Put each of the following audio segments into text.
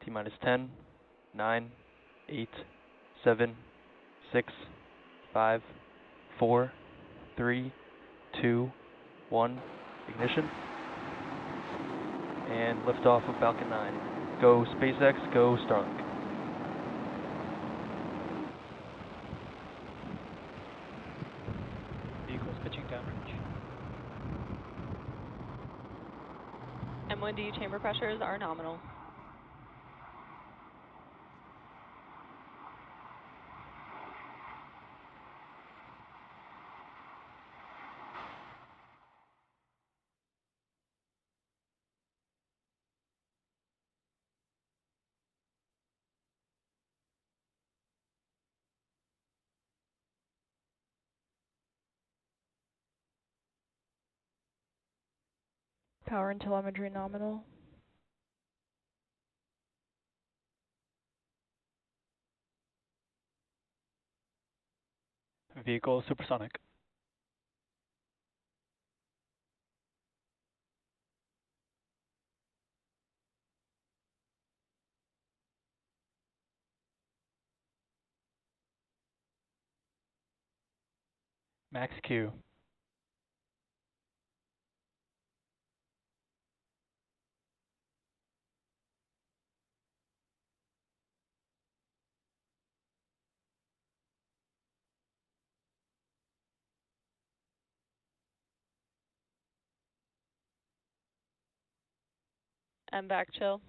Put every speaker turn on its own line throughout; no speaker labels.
T-minus 10, 9, 8, 7, 6, 5, 4, 3, 2, 1, ignition. And liftoff of Falcon 9. Go SpaceX, go Starlink.
Vehicles pitching downrange.
M1D chamber pressures are nominal. Power and telemetry nominal.
Vehicle supersonic. Max Q.
MVAC chill.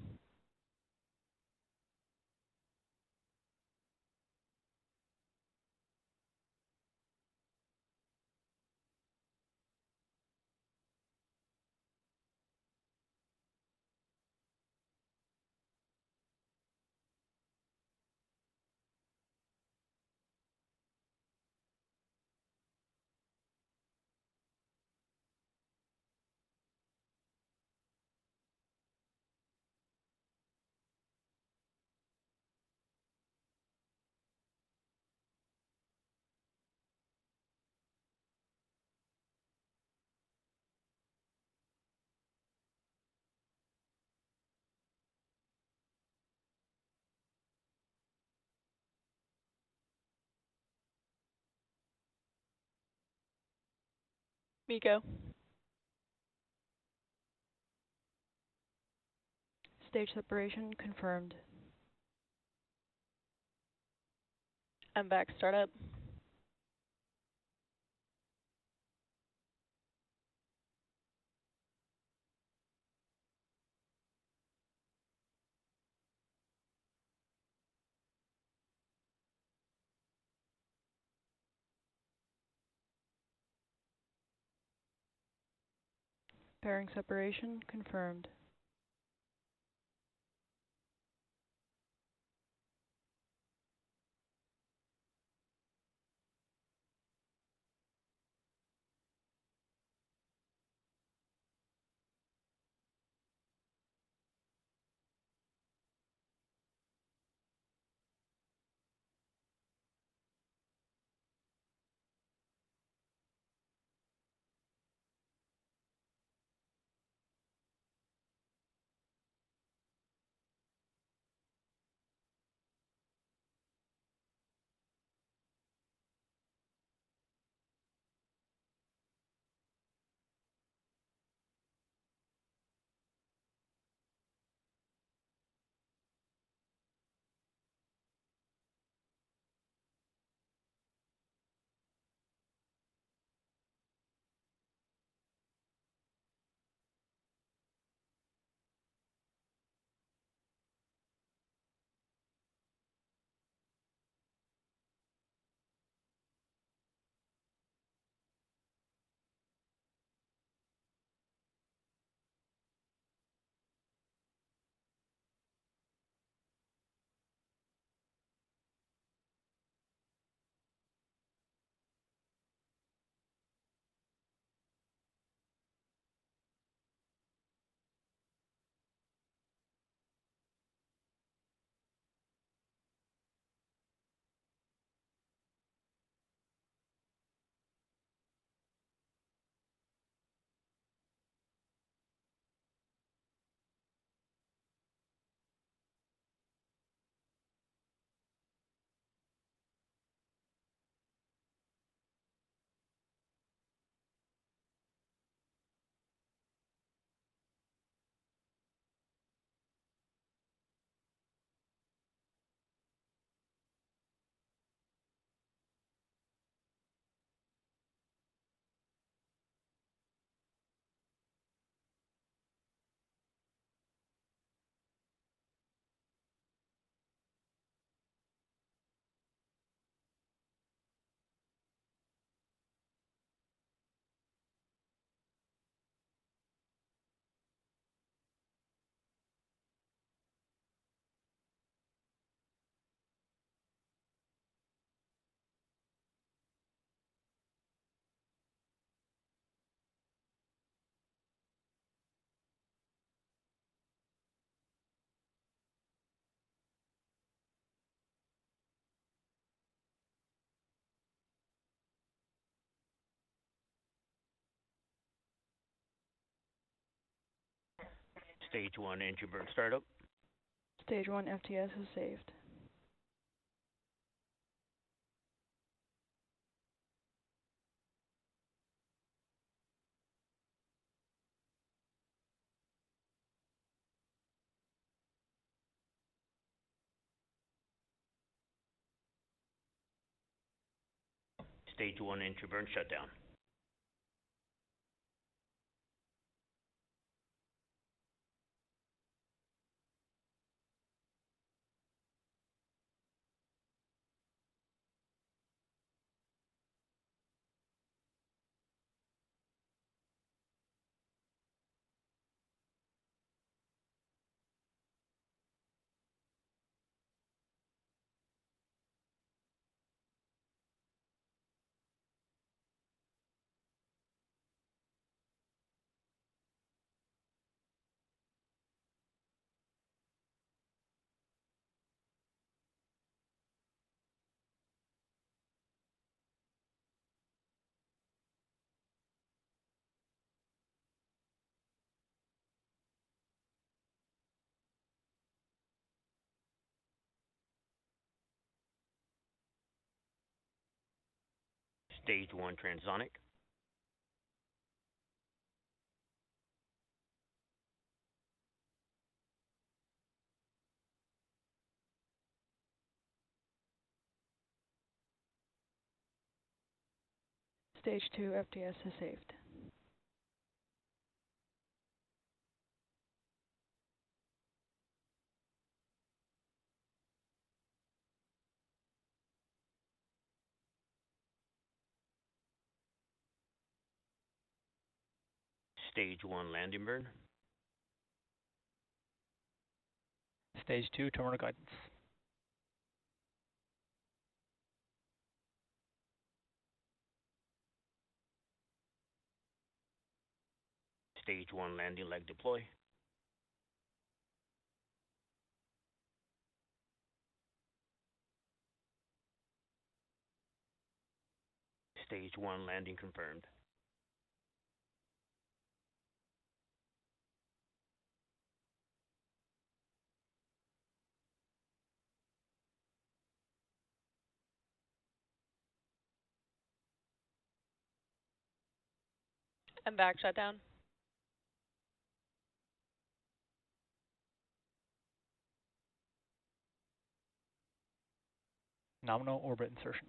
MECO. Stage separation confirmed. MVAC startup. Pairing separation confirmed.
Stage 1 engine burn startup.
Stage 1 FTS is saved.
Stage 1 engine burn shutdown. Stage 1 transonic.
Stage 2 FTS is saved.
Stage 1 landing burn.
Stage 2 terminal guidance.
Stage 1 landing leg deploy. Stage 1 landing confirmed.
And back shutdown.
Nominal orbit insertion.